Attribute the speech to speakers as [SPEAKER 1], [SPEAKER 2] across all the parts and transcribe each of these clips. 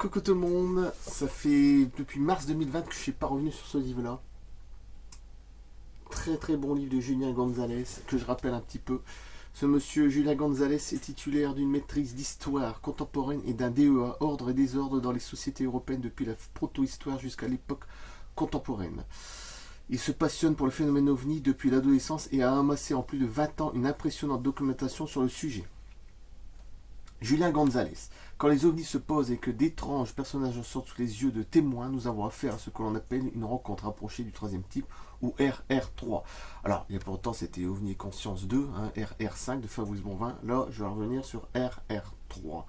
[SPEAKER 1] Coucou tout le monde, ça fait depuis mars 2020 que je suis pas revenu sur ce livre-là. Très très bon livre de Julien Gonzalez, que je rappelle un petit peu. Ce monsieur Julien Gonzalez est titulaire d'une maîtrise d'histoire contemporaine et d'un DEA, ordre et désordre dans les sociétés européennes depuis la proto-histoire jusqu'à l'époque contemporaine. Il se passionne pour le phénomène ovni depuis l'adolescence et a amassé en plus de 20 ans une impressionnante documentation sur le sujet. Julien Gonzalez. Quand les ovnis se posent et que d'étranges personnages sortent sous les yeux de témoins, nous avons affaire à ce que l'on appelle une rencontre rapprochée du troisième type, ou RR3. Alors, il y a pourtant c'était OVNI et Conscience 2, hein, RR5 de Fabrice Bonvin. Là, je vais revenir sur RR3.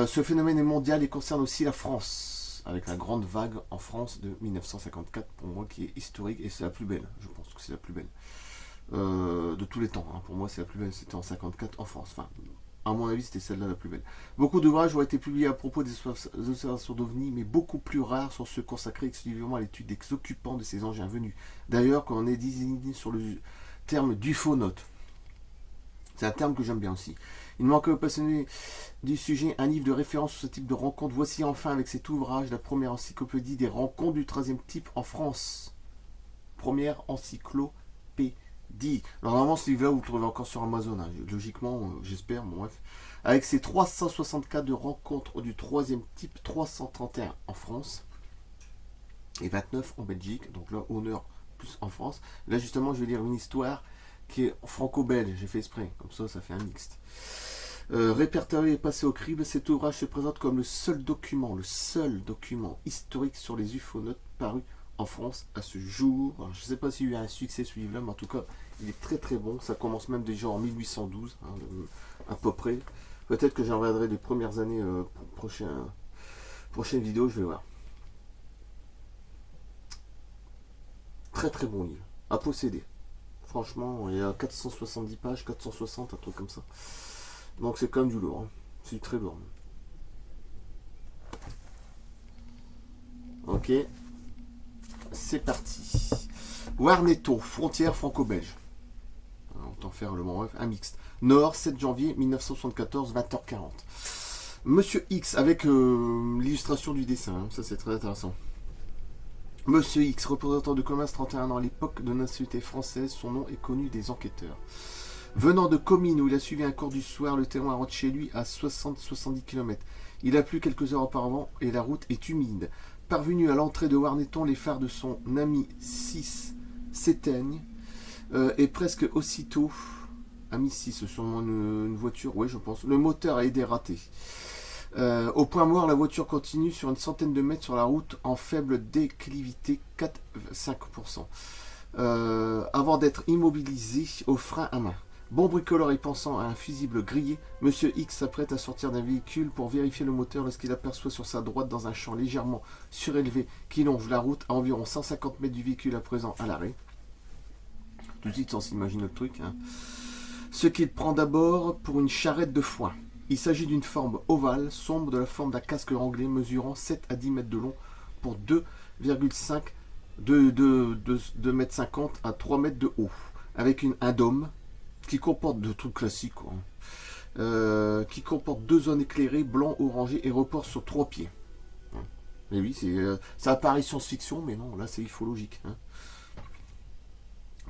[SPEAKER 1] Ce phénomène est mondial et concerne aussi la France, avec la grande vague en France de 1954, pour moi, qui est historique, et c'est la plus belle. Je pense que c'est la plus belle. De tous les temps. Hein. Pour moi, c'est la plus belle. C'était en 54 en France. Enfin, à mon avis, c'était celle-là la plus belle. Beaucoup d'ouvrages ont été publiés à propos des observations d'OVNI, mais beaucoup plus rares sont ceux consacrés exclusivement à l'étude des occupants de ces engins venus. D'ailleurs, quand on est désigné sur le terme d'ufonaute, c'est un terme que j'aime bien aussi. Il manque aux passionnés du sujet un livre de référence sur ce type de rencontre. Voici enfin avec cet ouvrage la première encyclopédie des rencontres du troisième type en France. Première encyclopédie. Alors normalement ce livre là vous le trouvez encore sur Amazon, hein. Logiquement j'espère, bon bref. Avec ses 364 de rencontres du troisième type, 331 en France et 29 en Belgique, donc là honneur plus en France. Là justement je vais lire une histoire qui est franco-belge, j'ai fait exprès, comme ça fait un mixte. Répertorié et passé au crible, cet ouvrage se présente comme le seul document historique sur les ufonautes paru en France à ce jour. Alors, je ne sais pas s'il y a eu un succès ce livre-là, mais en tout cas, il est très très bon. Ça commence même déjà en 1812, hein, à peu près. Peut-être que j'en reviendrai les premières années pour prochaine vidéo, je vais voir. Très très bon livre, à posséder. Franchement, il y a 470 pages, 460, un truc comme ça. Donc c'est quand même du lourd, hein. C'est très lourd. Ok, c'est parti. Warneto, frontière franco-belge. Autant faire le bon un mixte. Nord, 7 janvier 1974, 20h40. Monsieur X, avec l'illustration du dessin, hein. Ça c'est très intéressant. Monsieur X, représentant de commerce 31 ans à l'époque de nationalité française, son nom est connu des enquêteurs. Venant de Comines où il a suivi un cours du soir, le témoin rentre chez lui à 60-70 km. Il a plu quelques heures auparavant et la route est humide. Parvenu à l'entrée de Warneton, les phares de son ami 6 s'éteignent et presque aussitôt, ami 6, ce sont une voiture, oui je pense, le moteur a été raté. Au point mort, la voiture continue sur une centaine de mètres sur la route en faible déclivité, 4-5%, avant d'être immobilisé au frein à main. Bon bricoleur et pensant à un fusible grillé, Monsieur X s'apprête à sortir d'un véhicule pour vérifier le moteur lorsqu'il aperçoit sur sa droite dans un champ légèrement surélevé qui longe la route à environ 150 mètres du véhicule à présent à l'arrêt. Tout de suite on s'imagine le truc, hein. Ce qu'il prend d'abord pour une charrette de foin. Il s'agit d'une forme ovale, sombre de la forme d'un casque anglais mesurant 7 à 10 mètres de long pour 2,5 2 mètres 50 à 3 mètres de haut, avec un dôme qui comporte de trucs classiques, quoi. Qui comporte 2 zones éclairées, blanc, orangé et repose sur 3 pieds. Mais oui, ça apparaît science-fiction, mais non, là c'est ufologique, hein.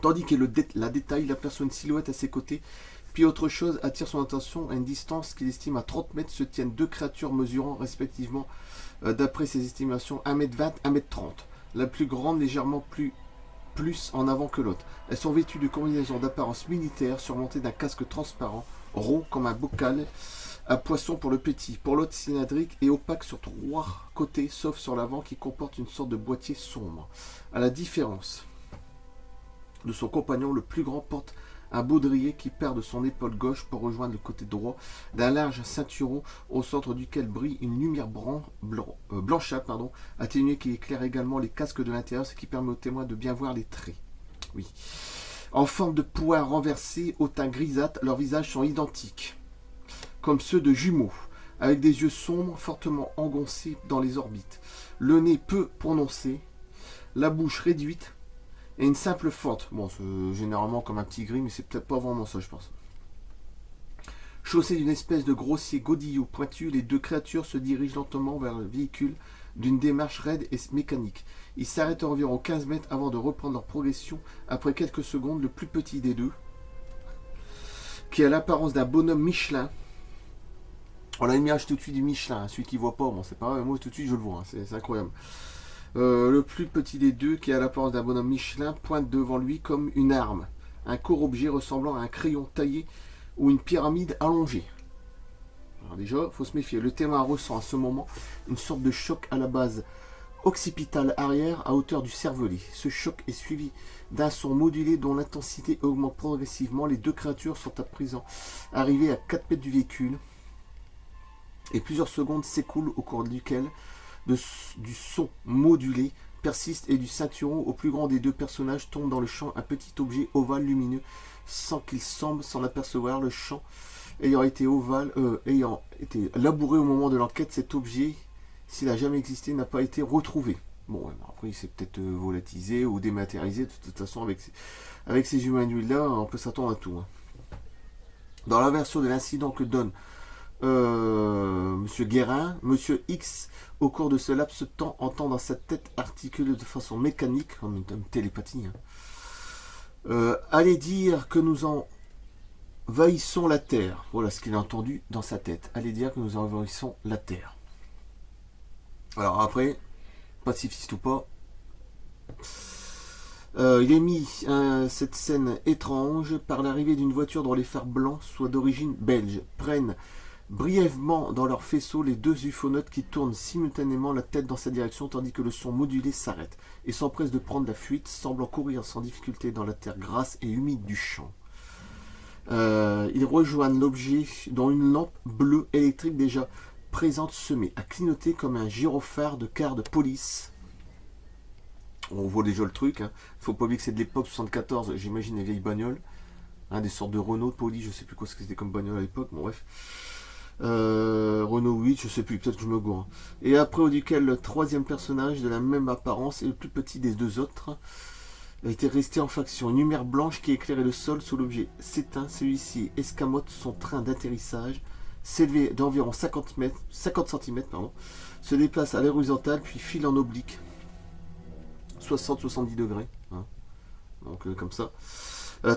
[SPEAKER 1] Tandis que la détaille, il aperçoit une silhouette à ses côtés. Puis autre chose attire son attention. À une distance qu'il estime à 30 mètres se tiennent 2 créatures mesurant respectivement, d'après ses estimations, 1m20, 1m30. La plus grande légèrement plus en avant que l'autre. Elles sont vêtues de combinaisons d'apparence militaire surmontées d'un casque transparent, rond comme un bocal à poisson pour le petit. Pour l'autre, cylindrique et opaque sur 3 côtés, sauf sur l'avant qui comporte une sorte de boîtier sombre. À la différence de son compagnon, le plus grand porte un baudrier qui perd de son épaule gauche pour rejoindre le côté droit d'un large ceinturon au centre duquel brille une lumière blanchâtre, atténuée qui éclaire également les casques de l'intérieur, ce qui permet aux témoins de bien voir les traits. Oui. En forme de poire renversée, au teint grisâtre, leurs visages sont identiques, comme ceux de jumeaux, avec des yeux sombres, fortement engoncés dans les orbites, le nez peu prononcé, la bouche réduite, et une simple fente. Bon, c'est généralement comme un petit gris, mais c'est peut-être pas vraiment ça, je pense. Chaussés d'une espèce de grossier godillot pointu, les deux créatures se dirigent lentement vers le véhicule d'une démarche raide et mécanique. Ils s'arrêtent à environ 15 mètres avant de reprendre leur progression. Après quelques secondes, le plus petit des deux, qui a l'apparence d'un bonhomme Michelin. On a une image tout de suite du Michelin, celui qui voit pas, bon c'est pas vrai, moi tout de suite je le vois, c'est incroyable. Le plus petit des deux, qui a l'apparence d'un bonhomme Michelin, pointe devant lui comme une arme, un court objet ressemblant à un crayon taillé ou une pyramide allongée. Alors déjà, il faut se méfier. Le témoin ressent à ce moment une sorte de choc à la base occipitale arrière à hauteur du cervelet. Ce choc est suivi d'un son modulé dont l'intensité augmente progressivement. Les deux créatures sont à présent arrivées à 4 mètres du véhicule et plusieurs secondes s'écoulent au cours duquel du son modulé persiste et du ceinturon au plus grand des deux personnages tombe dans le champ un petit objet ovale lumineux sans qu'il semble s'en apercevoir. Le champ ayant été labouré au moment de l'enquête, cet objet, s'il a jamais existé, n'a pas été retrouvé. Bon, après il s'est peut-être volatilisé ou dématérialisé. De toute façon, avec ces humanoïdes là, on peut s'attendre à tout. Dans la version de l'incident que donne Monsieur Guérin, Monsieur X, au cours de ce laps de temps, entend dans sa tête articuler de façon mécanique, comme une télépathie, allez dire que nous envahissons la Terre. Voilà ce qu'il a entendu dans sa tête. Allez dire que nous envahissons la Terre. Alors après, pacifiste ou pas, il est mis cette scène étrange par l'arrivée d'une voiture dont les phares blancs, soit d'origine belge, prennent brièvement dans leur faisceau les deux ufonautes qui tournent simultanément la tête dans sa direction tandis que le son modulé s'arrête et s'empresse de prendre la fuite, semblant courir sans difficulté dans la terre grasse et humide du champ. Ils rejoignent l'objet dont une lampe bleue électrique déjà présente se met à clignoter comme un gyrophare de car de police. On voit déjà le truc, hein. Faut pas oublier que c'est de l'époque 74, j'imagine les vieilles bagnoles, des sortes de Renault, de police, je sais plus quoi c'était comme bagnole à l'époque, bon bref. Renault 8, je sais plus, peut-être que je me gourre. Et après, duquel le troisième personnage de la même apparence et le plus petit des deux autres était resté en faction. Une lumière blanche qui éclairait le sol sous l'objet s'éteint. Celui-ci escamote son train d'atterrissage, s'élevait d'environ 50 cm, se déplace à l'horizontale puis file en oblique, 60-70 degrés, donc comme ça.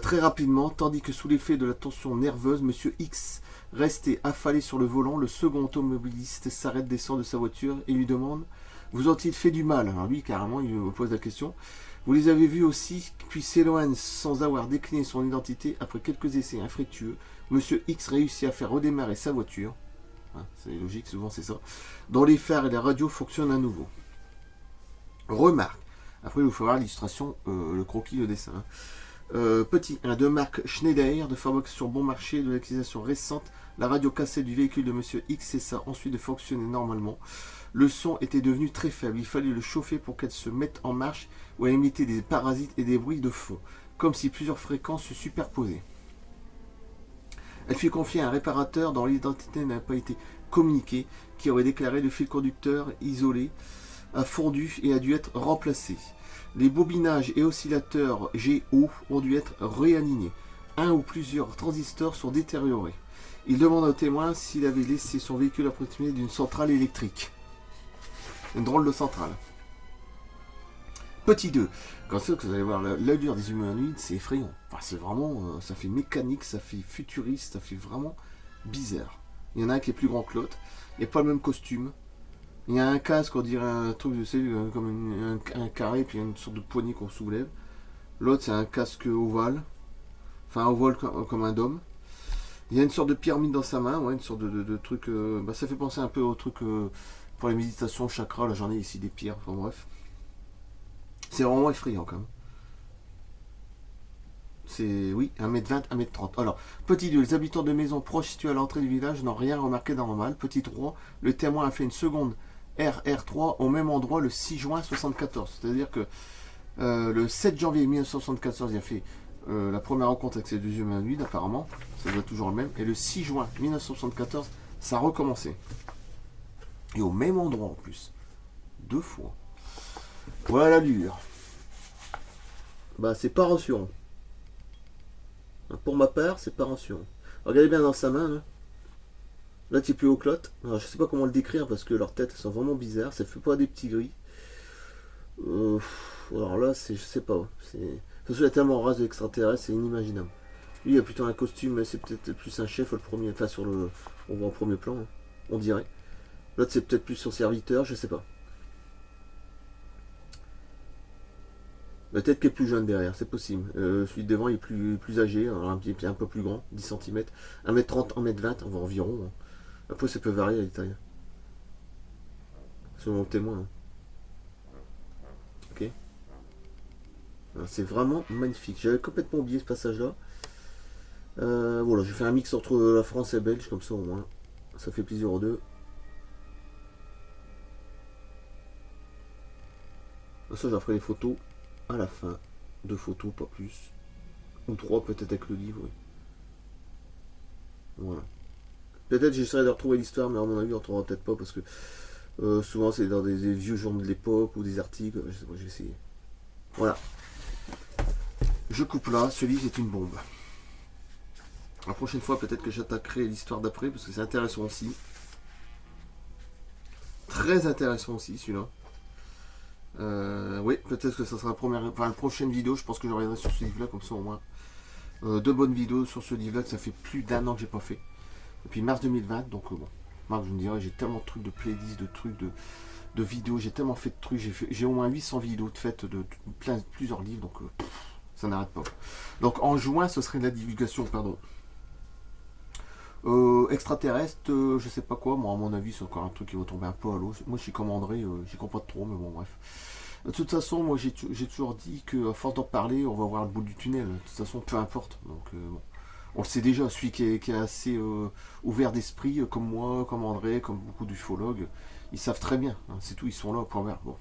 [SPEAKER 1] Très rapidement, tandis que sous l'effet de la tension nerveuse, Monsieur X resté affalé sur le volant, le second automobiliste s'arrête, descend de sa voiture et lui demande « Vous ont-ils fait du mal ?» Alors lui, carrément, il me pose la question. « Vous les avez vus aussi ?» Puis s'éloigne sans avoir décliné son identité. Après quelques essais infructueux, Monsieur X réussit à faire redémarrer sa voiture. C'est logique, souvent c'est ça. Dont les phares et la radio fonctionnent à nouveau. Remarque. Après, il vous faut voir l'illustration, le croquis, le dessin. Petit 1 de marque Schneider, de fabrication bon marché, de l'acquisition récente. La radio cassette du véhicule de Monsieur X cessa ensuite de fonctionner normalement. Le son était devenu très faible. Il fallait le chauffer pour qu'elle se mette en marche ou à émettre des parasites et des bruits de fond, comme si plusieurs fréquences se superposaient. Elle fut confiée à un réparateur dont l'identité n'a pas été communiquée, qui aurait déclaré le fil conducteur isolé a fondu et a dû être remplacé. Les bobinages et oscillateurs GO ont dû être réalignés. Un ou plusieurs transistors sont détériorés. Il demande au témoin s'il avait laissé son véhicule à proximité d'une centrale électrique. Une drôle de centrale. Petit 2. Quand c'est que vous allez voir l'allure des humanoïdes, c'est effrayant. Enfin, c'est vraiment, ça fait mécanique, ça fait futuriste, ça fait vraiment bizarre. Il y en a un qui est plus grand que l'autre. Il n'y a pas le même costume. Il y a un casque, on dirait un truc, je sais, comme un carré, puis il y a une sorte de poignée qu'on soulève. L'autre, c'est un casque ovale. Enfin, ovale comme un dôme. Il y a une sorte de pyramide dans sa main, une sorte de truc. Ça fait penser un peu au truc pour les méditations, chakra. Là, j'en ai ici des pierres, enfin bref. C'est vraiment effrayant quand même. C'est, oui, 1m20, 1m30. Alors, petit 2, les habitants de maisons proches situées à l'entrée du village n'ont rien remarqué d'anormal. Petit 3, le témoin a fait une seconde RR3 au même endroit le 6 juin 1974. C'est-à-dire que le 7 janvier 1974, il a fait la première rencontre avec ces deux humanoïdes, apparemment. Ça doit être toujours le même. Et le 6 juin 1974, ça a recommencé. Et au même endroit en plus. 2 fois. Voilà l'allure. Bah, c'est pas rassurant. Pour ma part, c'est pas rassurant. Regardez bien dans sa main, là. Là, tu es plus au clot. Alors, je sais pas comment le décrire parce que leurs têtes elles sont vraiment bizarres. Ça fait pas des petits gris. Alors là, je sais pas. De toute façon, il y a tellement de races d'extraterrestres, c'est inimaginable. Lui, il a plutôt un costume, mais c'est peut-être plus un chef, le premier. Enfin, on voit en premier plan, hein, on dirait. L'autre, c'est peut-être plus son serviteur, je sais pas. La tête qui est plus jeune derrière, c'est possible. Celui de devant il est plus âgé, alors un peu plus grand, 10 cm. 1m30, 1m20, on va environ. Hein. Après, ça peut varier à la taille. Selon le témoin. Hein. Ok. C'est vraiment magnifique. J'avais complètement oublié ce passage-là. Voilà, j'ai fait un mix entre la France et Belge, comme ça au moins. Ça fait plaisir aux deux. Ça, j'en ferai des photos à la fin. 2 photos, pas plus. Ou 3 peut-être avec le livre, oui. Voilà. Peut-être j'essaierai de retrouver l'histoire, mais à mon avis, on ne retrouvera peut-être pas parce que souvent c'est dans des vieux journaux de l'époque ou des articles. Je sais pas, j'ai essayé. Voilà. Je coupe là. Ce livre est une bombe. La prochaine fois, peut-être que j'attaquerai l'histoire d'après parce que c'est intéressant aussi. Très intéressant aussi celui-là. Oui, peut-être que ça sera la prochaine vidéo. Je pense que je reviendrai sur ce livre-là comme ça au moins. 2 bonnes vidéos sur ce livre-là que ça fait plus d'1 an que j'ai pas fait. Depuis mars 2020, donc bon. Marc, je me dirais, j'ai tellement de trucs de playlists, de trucs de vidéos, j'ai tellement fait de trucs, j'ai au moins 800 vidéos de faites de plusieurs livres, donc ça n'arrête pas. Donc en juin, ce serait de la divulgation, pardon. Extraterrestre, je sais pas quoi, moi à mon avis c'est encore un truc qui va tomber un peu à l'eau. Moi je suis comme André, j'y comprends pas trop, mais bon bref. De toute façon, moi j'ai toujours dit qu'à force d'en parler, on va voir le bout du tunnel. De toute façon, peu importe. Donc bon. On le sait déjà, celui qui est assez ouvert d'esprit, comme moi, comme André, comme beaucoup d'ufologues, ils savent très bien. Hein, c'est tout, ils sont là, point barre. Bon.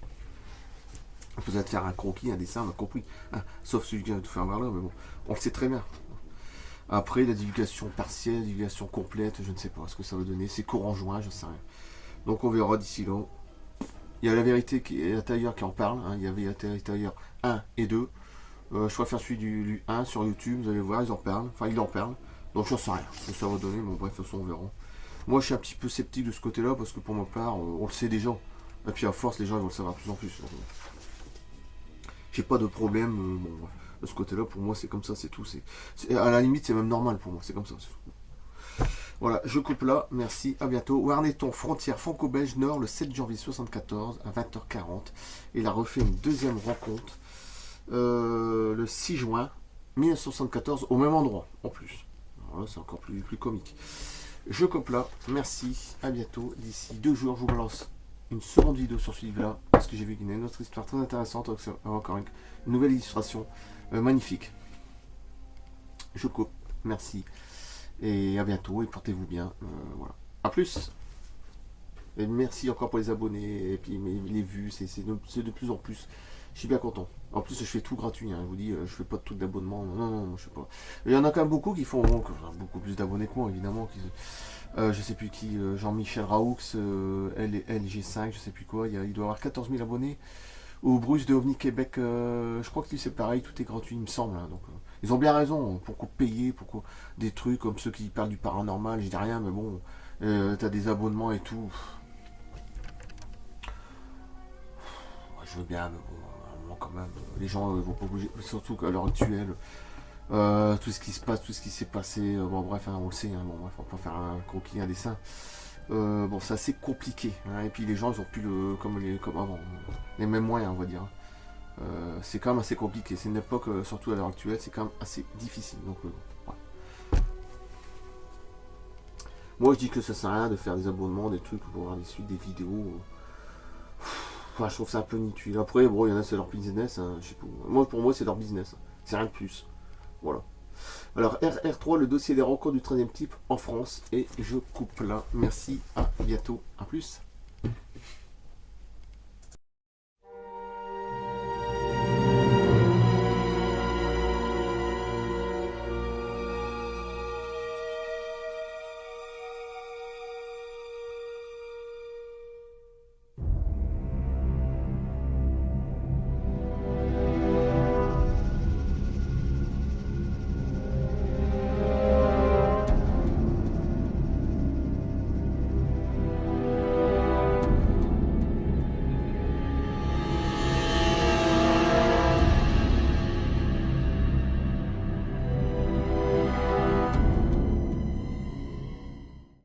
[SPEAKER 1] On peut peut-être faire un croquis, un dessin, on a compris. Hein, sauf celui qui vient de tout faire voir là, mais bon. On le sait très bien. Après, la divulgation partielle, la divulgation complète, je ne sais pas ce que ça va donner. C'est courant juin, je ne sais rien. Donc on verra d'ici là. Il y a la vérité qui est intérieure qui en parle. Hein. Il y avait la vérité intérieure 1 et 2. Je préfère celui du 1 sur YouTube, vous allez voir, ils en parlent. Enfin, il en parle. Donc j'en sais rien ce que ça va donner. Bon, bref, de toute façon, on verra. Moi, je suis un petit peu sceptique de ce côté-là parce que pour ma part, on le sait déjà. Et puis à force, les gens ils vont le savoir de plus en plus. Donc, j'ai pas de problème. Bon, bref. De ce côté-là, pour moi, c'est comme ça, c'est tout. À la limite, c'est même normal pour moi. C'est comme ça. Voilà, je coupe là. Merci, à bientôt. Warneton, frontière franco-belge nord, le 7 janvier 74 à 20h40. Il a refait une deuxième rencontre le 6 juin 1974 au même endroit, en plus. Alors là, c'est encore plus comique. Je coupe là. Merci, à bientôt. D'ici 2 jours, je vous balance une seconde vidéo sur ce livre-là parce que j'ai vu qu'il y a une autre histoire très intéressante. Encore une nouvelle illustration magnifique. Je coupe. Merci. Et à bientôt et portez-vous bien. Voilà. A plus. Et merci encore pour les abonnés et puis les vues. C'est de plus en plus. Je suis bien content. En plus, je fais tout gratuit. Hein. Je vous dis, je fais pas de trucs d'abonnement. Non, je sais pas. Il y en a quand même beaucoup qui font beaucoup plus d'abonnés que moi, évidemment. Je sais plus qui. Jean-Michel Raoux, LG5, je sais plus quoi. Il doit avoir 14 000 abonnés. Ou Bruce de OVNI Québec, je crois que lui c'est pareil, tout est gratuit, il me semble. Hein. Donc, ils ont bien raison. Pourquoi payer, pourquoi des trucs comme ceux qui parlent du paranormal, je dis rien, mais bon, t'as des abonnements et tout. Je veux bien, mais bon, quand même, les gens vont pas bouger, surtout qu'à l'heure actuelle, tout ce qui se passe, tout ce qui s'est passé, bon bref, hein, on le sait, hein, bon bref, on peut faire un croquis, un dessin. Bon, c'est assez compliqué, hein, et puis les gens ils ont plus comme avant, les mêmes moyens, on va dire. C'est quand même assez compliqué, c'est une époque, surtout à l'heure actuelle, c'est quand même assez difficile. Donc, ouais. Moi je dis que ça sert à rien de faire des abonnements, des trucs pour voir des suites, des vidéos. Enfin, je trouve ça un peu inutile. Après, bon, il y en a, c'est leur business. Hein, je sais pas. Moi, pour moi, c'est leur business. C'est rien de plus. Voilà. Alors, RR3, le dossier des rencontres du 13e type en France. Et je coupe là. Merci, à bientôt. À plus.